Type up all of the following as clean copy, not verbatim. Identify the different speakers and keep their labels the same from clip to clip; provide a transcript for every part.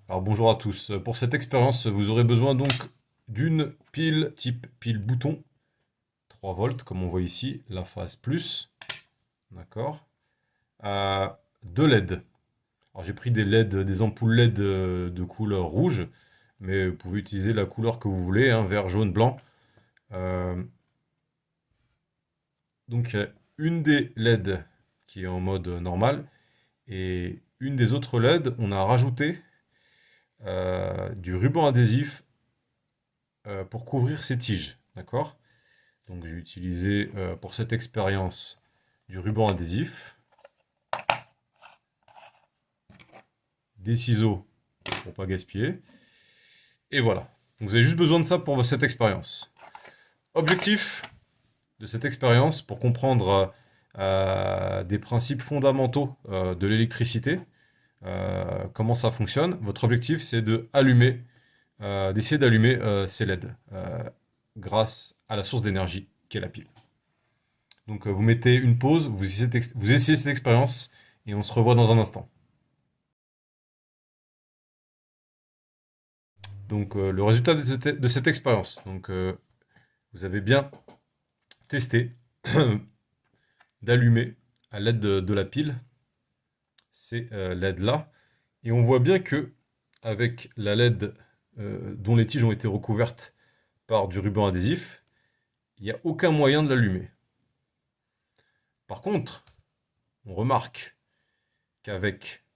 Speaker 1: Alors bonjour à tous. Pour cette expérience, vous aurez besoin donc d'une pile type pile bouton, 3 volts comme on voit ici, la phase plus, d'accord, à 2 LED. Alors j'ai pris des LED, des ampoules LED de couleur rouge, mais vous pouvez utiliser la couleur que vous voulez, hein, vert, jaune, blanc. Euh, donc il y a une des LED qui est en mode normal, et une des autres LED, on a rajouté du ruban adhésif pour couvrir ces tiges, d'accord? Donc j'ai utilisé pour cette expérience du ruban adhésif, des ciseaux pour pas gaspiller, et voilà. Donc vous avez juste besoin de ça pour cette expérience. Objectif de cette expérience, pour comprendre des principes fondamentaux de l'électricité, comment ça fonctionne. Votre objectif, c'est d'essayer d'allumer ces LED grâce à la source d'énergie qu'est la pile. Donc vous mettez une pause, vous essayez cette expérience et on se revoit dans un instant. Donc le résultat de cette expérience. Donc vous avez bien testé d'allumer à l'aide de la pile ces LED là. Et on voit bien que avec la LED dont les tiges ont été recouvertes par du ruban adhésif, il n'y a aucun moyen de l'allumer. Par contre, on remarque qu'avec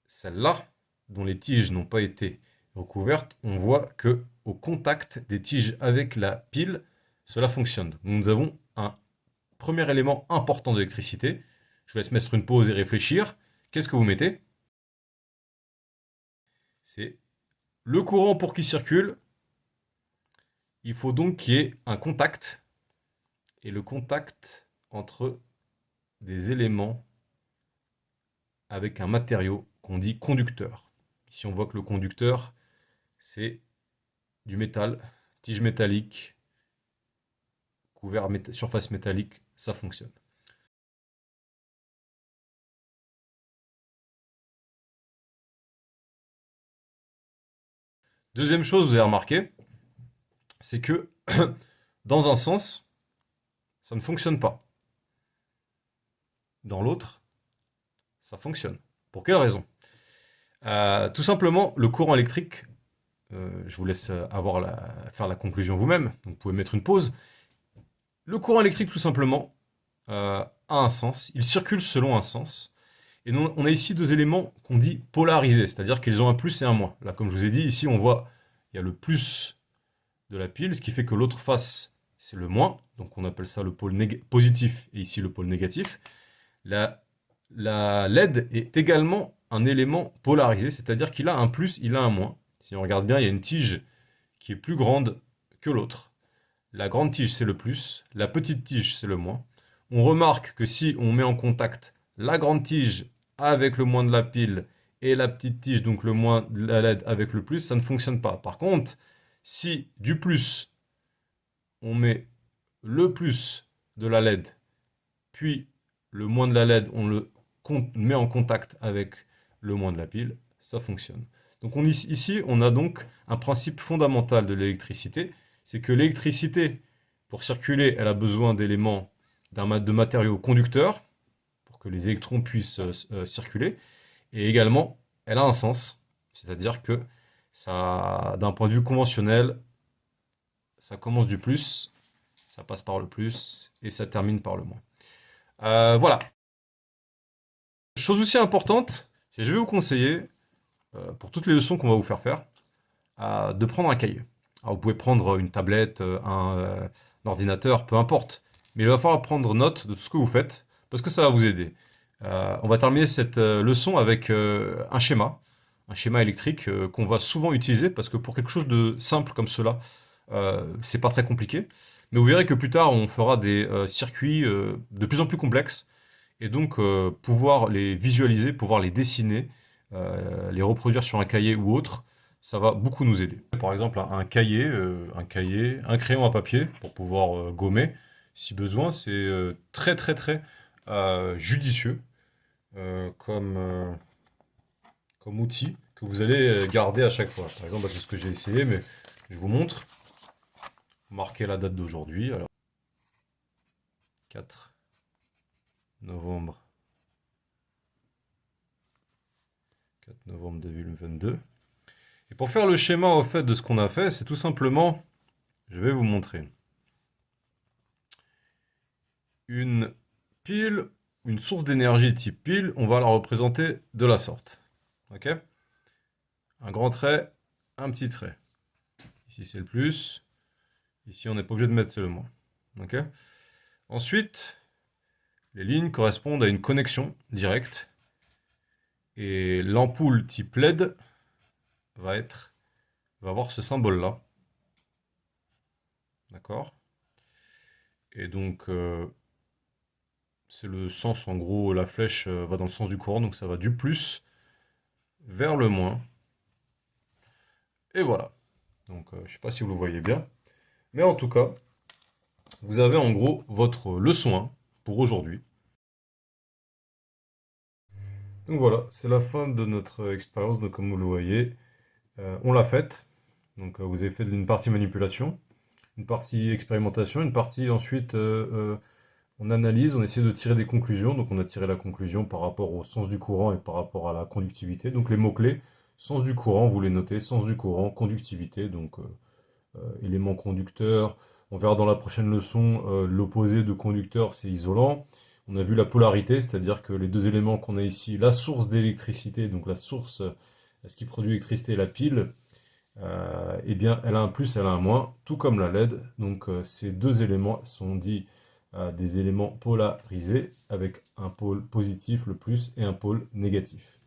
Speaker 1: celle-là, dont les tiges n'ont pas été recouvertes, on voit que au contact des tiges avec la pile, cela fonctionne. Donc nous avons un premier élément important d'électricité. Je vous laisse mettre une pause et réfléchir. Qu'est-ce que vous mettez? C'est le courant pour qu'il circule. Il faut donc qu'il y ait un contact. Et le contact entre des éléments avec un matériau qu'on dit conducteur. Ici, on voit que le conducteur, c'est du métal, tige métallique, surface métallique, ça fonctionne. Deuxième chose, vous avez remarqué, c'est que dans un sens, ça ne fonctionne pas. Dans l'autre, ça fonctionne. Pour quelle raison? Tout simplement, le courant électrique, je vous laisse faire la conclusion vous-même, donc vous pouvez mettre une pause. Le courant électrique, tout simplement, a un sens, il circule selon un sens. Et on a ici deux éléments qu'on dit polarisés, c'est-à-dire qu'ils ont un plus et un moins. Là, comme je vous ai dit, ici, on voit, il y a le plus de la pile, ce qui fait que l'autre face, c'est le moins. Donc, on appelle ça le pôle positif et ici le pôle négatif. La LED est également un élément polarisé, c'est-à-dire qu'il a un plus, il a un moins. Si on regarde bien, il y a une tige qui est plus grande que l'autre. La grande tige, c'est le plus, la petite tige, c'est le moins. On remarque que si on met en contact la grande tige avec le moins de la pile et la petite tige, donc le moins de la LED avec le plus, ça ne fonctionne pas. Par contre, si du plus, on met le plus de la LED, puis le moins de la LED, on le met en contact avec le moins de la pile, ça fonctionne. Donc ici, on a donc un principe fondamental de l'électricité, c'est que l'électricité, pour circuler, elle a besoin d'éléments, de matériaux conducteurs, pour que les électrons puissent circuler, et également, elle a un sens, c'est-à-dire que ça, d'un point de vue conventionnel, ça commence du plus, ça passe par le plus, et ça termine par le moins. Voilà. Chose aussi importante, je vais vous conseiller, pour toutes les leçons qu'on va vous faire faire, de prendre un cahier. Alors vous pouvez prendre une tablette, un ordinateur, peu importe. Mais il va falloir prendre note de tout ce que vous faites, parce que ça va vous aider. On va terminer cette leçon avec un schéma électrique qu'on va souvent utiliser, parce que pour quelque chose de simple comme cela, c'est pas très compliqué. Mais vous verrez que plus tard, on fera des circuits de plus en plus complexes, et donc pouvoir les visualiser, pouvoir les dessiner, les reproduire sur un cahier ou autre, ça va beaucoup nous aider. Par exemple, un crayon à papier pour pouvoir gommer si besoin, c'est très très très judicieux comme outil. que vous allez garder à chaque fois. Par exemple, bah, c'est ce que j'ai essayé, mais je vous montre. Marquez la date d'aujourd'hui. Alors, 4 novembre. 4 novembre 2022. Et pour faire le schéma au fait de ce qu'on a fait, c'est tout simplement, je vais vous montrer. Une pile, une source d'énergie type pile, on va la représenter de la sorte. Ok? Un grand trait, un petit trait. Ici c'est le plus, ici on n'est pas obligé de mettre le moins. Ok? Ensuite, les lignes correspondent à une connexion directe. Et l'ampoule type LED va avoir ce symbole-là. D'accord? Et donc, c'est le sens, en gros, la flèche va dans le sens du courant, donc ça va du plus vers le moins. Et voilà. Donc, je ne sais pas si vous le voyez bien. Mais en tout cas, vous avez en gros votre leçon 1 pour aujourd'hui. Donc voilà, c'est la fin de notre expérience. Donc, comme vous le voyez, on l'a faite. Donc, vous avez fait une partie manipulation, une partie expérimentation, une partie ensuite on analyse, on essaie de tirer des conclusions. Donc on a tiré la conclusion par rapport au sens du courant et par rapport à la conductivité. Donc les mots-clés, sens du courant, vous les notez, sens du courant, conductivité, donc élément conducteur. On verra dans la prochaine leçon, l'opposé de conducteur, c'est isolant. On a vu la polarité, c'est-à-dire que les deux éléments qu'on a ici, la source d'électricité, donc la source, ce qui produit l'électricité, la pile, eh bien, elle a un plus, elle a un moins, tout comme la LED. Donc, ces deux éléments sont dits des éléments polarisés avec un pôle positif, le plus, et un pôle négatif.